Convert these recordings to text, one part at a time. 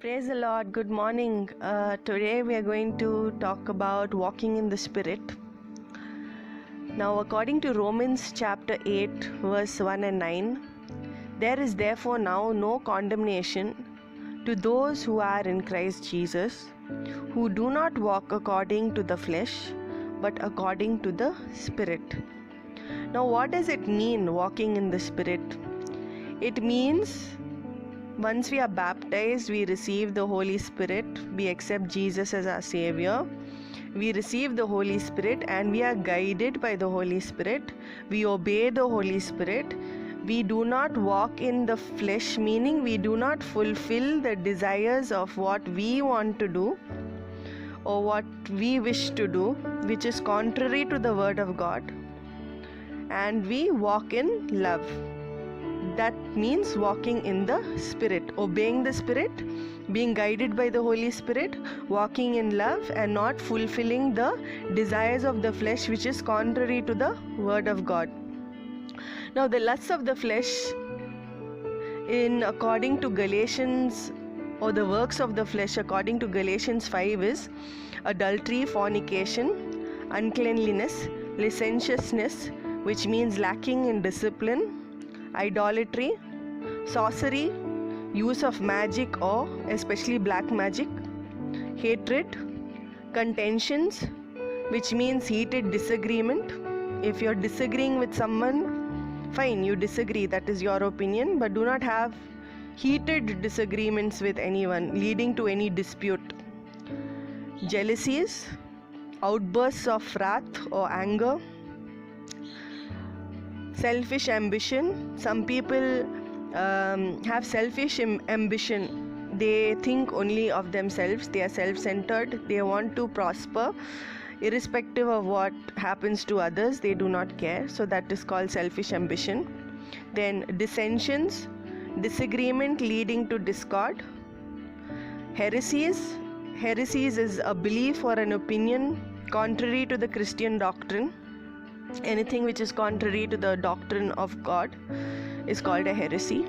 Praise the Lord. Good morning. Today we are going to talk about walking in the Spirit. Now, according to Romans chapter 8, verse 1 and 9, there is therefore now no condemnation to those who are in Christ Jesus, who do not walk according to the flesh, but according to the Spirit. Now, what does it mean, walking in the Spirit? It means once we are baptized, we receive the Holy Spirit, we accept Jesus as our Savior, we receive the Holy Spirit and we are guided by the Holy Spirit, we obey the Holy Spirit, we do not walk in the flesh, meaning we do not fulfill the desires of what we want to do or what we wish to do, which is contrary to the Word of God, and we walk in love. That means walking in the Spirit, obeying the Spirit, being guided by the Holy Spirit, walking in love and not fulfilling the desires of the flesh, which is contrary to the Word of God. Now, the lusts of the flesh, according to Galatians, or the works of the flesh according to Galatians 5 is adultery, fornication, uncleanliness, licentiousness, which means lacking in discipline, idolatry, sorcery, use of magic or especially black magic, hatred, contentions, which means heated disagreement. If you're disagreeing with someone, fine, you disagree, that is your opinion, but do not have heated disagreements with anyone leading to any dispute. Jealousies, outbursts of wrath or anger, selfish ambition. Some people have selfish ambition. They think only of themselves. They are self-centered. They want to prosper irrespective of what happens to others. They do not care. So that is called selfish ambition. Then dissensions, disagreement leading to discord. Heresies. Heresies is a belief or an opinion contrary to the Christian doctrine. Anything which is contrary to the doctrine of God is called a heresy.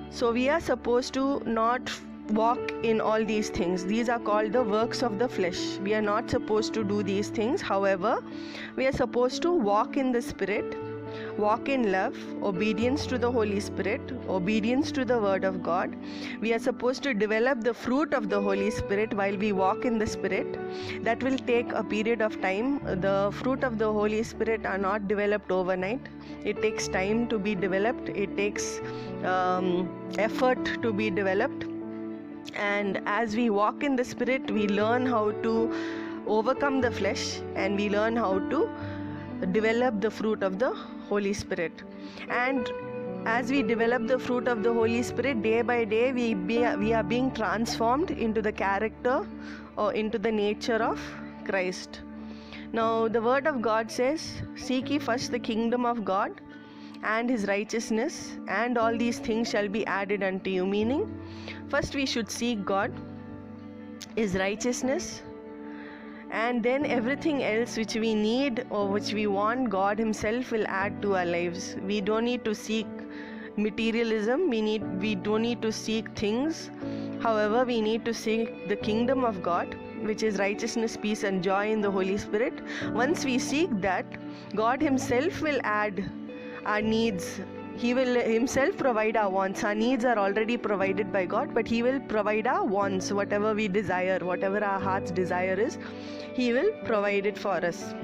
So we are supposed to not walk in all these things. These are called the works of the flesh. We are not supposed to do these things. However, we are supposed to walk in the Spirit, walk in love, obedience to the Holy Spirit, obedience to the Word of God. We are supposed to develop the fruit of the Holy Spirit while we walk in the Spirit. That will take a period of time. The fruit of the Holy Spirit are not developed overnight. It takes time to be developed. It takes effort to be developed. And as we walk in the Spirit, we learn how to overcome the flesh and we learn how to develop the fruit of the Holy Spirit. And as we develop the fruit of the Holy Spirit, day by day we are being transformed into the character or into the nature of Christ. Now the Word of God says, seek ye first the kingdom of God and His righteousness, and all these things shall be added unto you. Meaning, first we should seek God, His righteousness, and then everything else which we need or which we want, God Himself will add to our lives. We don't need to seek materialism. We don't need to seek things. However, we need to seek the kingdom of God, which is righteousness, peace and joy in the Holy Spirit. Once we seek that, God Himself will add our needs. He will Himself provide our wants. Our needs are already provided by God, but He will provide our wants, whatever we desire, whatever our heart's desire is, He will provide it for us.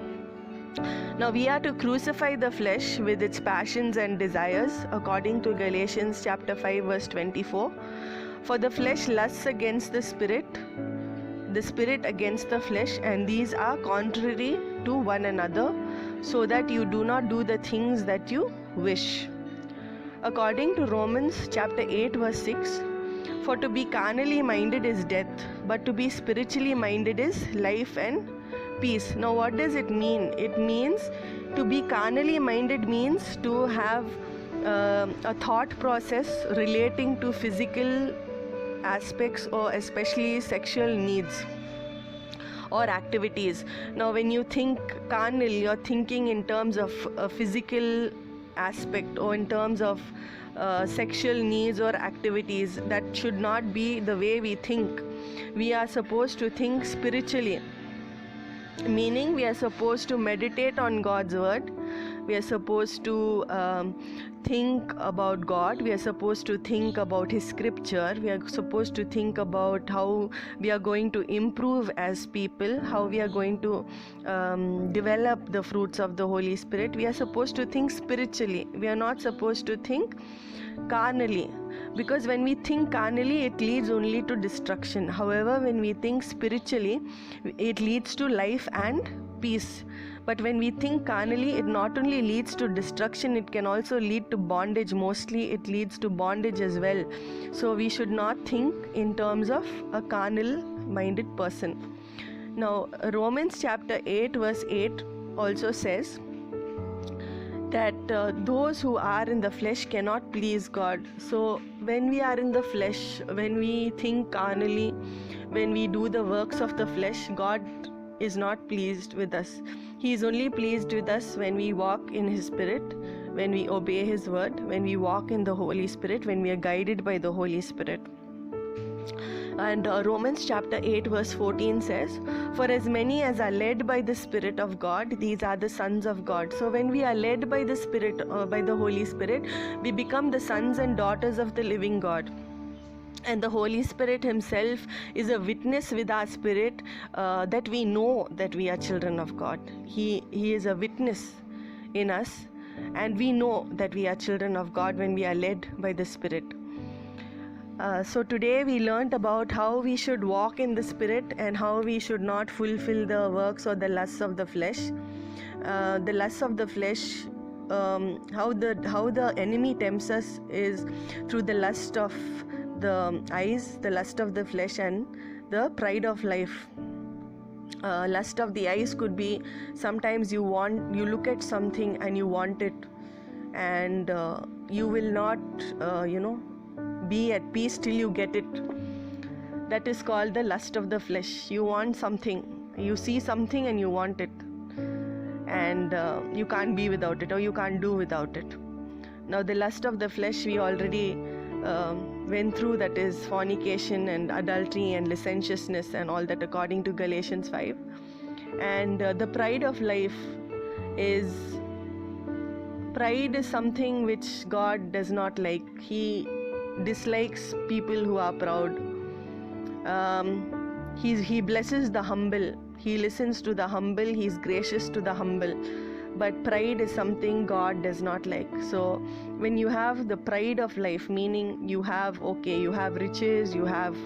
Now we are to crucify the flesh with its passions and desires, according to Galatians chapter 5 verse 24. For the flesh lusts against the Spirit against the flesh, and these are contrary to one another, so that you do not do the things that you wish. According to Romans chapter 8 verse 6, for to be carnally minded is death, but to be spiritually minded is life and peace. Now what does it mean? It means to be carnally minded means to have a thought process relating to physical aspects or especially sexual needs or activities. Now when you think carnal, you're thinking in terms of a physical aspect or in terms of sexual needs or activities. That should not be the way we think. We are supposed to think spiritually, meaning we are supposed to meditate on God's word. We are supposed to think about God. We are supposed to think about His scripture. We are supposed to think about how we are going to improve as people, how we are going to develop the fruits of the Holy Spirit. We are supposed to think spiritually. We are not supposed to think carnally, because when we think carnally, it leads only to destruction. However, when we think spiritually, it leads to life and peace. But when we think carnally, it not only leads to destruction, it can also lead to bondage. Mostly it leads to bondage as well. So we should not think in terms of a carnal minded person. Now Romans chapter 8 verse 8 also says that those who are in the flesh cannot please God. So when we are in the flesh, when we think carnally, when we do the works of the flesh, God is not pleased with us. He is only pleased with us when we walk in His Spirit, when we obey His word, when we walk in the Holy Spirit, when we are guided by the Holy Spirit. And Romans chapter 8 verse 14 says, "For as many as are led by the Spirit of God, these are the sons of God." So when we are led by the Spirit, by the Holy Spirit, we become the sons and daughters of the living God. And the Holy Spirit Himself is a witness with our spirit that we know that we are children of God. He is a witness in us, and we know that we are children of God when we are led by the Spirit. So today we learnt about how we should walk in the Spirit and how we should not fulfill the works or the lusts of the flesh. The lusts of the flesh, how the enemy tempts us is through the lust of the eyes, the lust of the flesh, and the pride of life. Lust of the eyes could be sometimes you look at something and you want it, and you will not be at peace till you get it. That is called the lust of the flesh. You want something, you see something and you want it, and you can't be without it, or you can't do without it. Now the lust of the flesh we already went through, that is fornication and adultery and licentiousness and all that, according to Galatians 5. And the pride of life is something which God does not like. He dislikes people who are proud. He blesses the humble. He listens to the humble. He is gracious to the humble. But pride is something God does not like. So when you have the pride of life, meaning you have riches, you have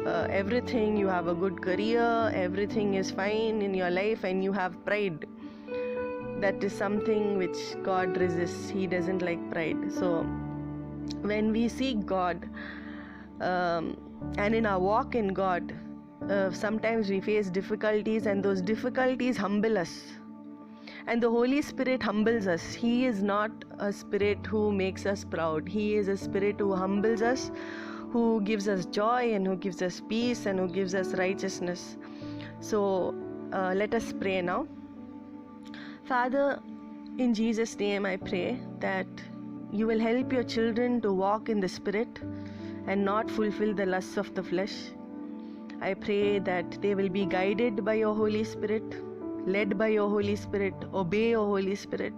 everything, you have a good career, everything is fine in your life, and you have pride, that is something which God resists. He doesn't like pride. So when we seek God and in our walk in God, sometimes we face difficulties, and those difficulties humble us. And the Holy Spirit humbles us. He is not a spirit who makes us proud. He is a spirit who humbles us, who gives us joy, and who gives us peace, and who gives us righteousness. So let us pray now. Father, in Jesus' name I pray that you will help your children to walk in the Spirit and not fulfill the lusts of the flesh. I pray that they will be guided by your Holy Spirit, led by your Holy Spirit, obey your Holy Spirit.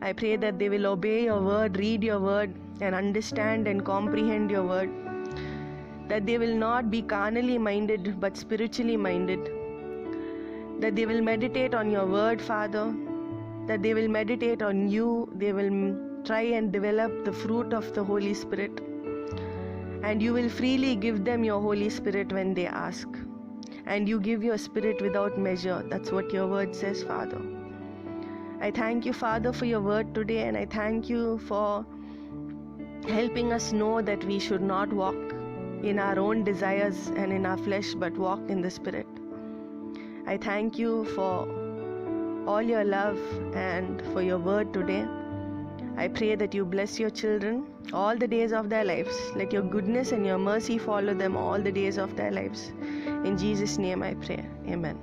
I pray that they will obey your word, read your word, and understand and comprehend your word. That they will not be carnally minded but spiritually minded. That they will meditate on your word, Father. That they will meditate on you. They will try and develop the fruit of the Holy Spirit. And you will freely give them your Holy Spirit when they ask. And you give your Spirit without measure. That's what your word says, Father. I thank you, Father, for your word today, and I thank you for helping us know that we should not walk in our own desires and in our flesh, but walk in the Spirit. I thank you for all your love and for your word today. I pray that you bless your children all the days of their lives. Let your goodness and your mercy follow them all the days of their lives. In Jesus' name I pray. Amen.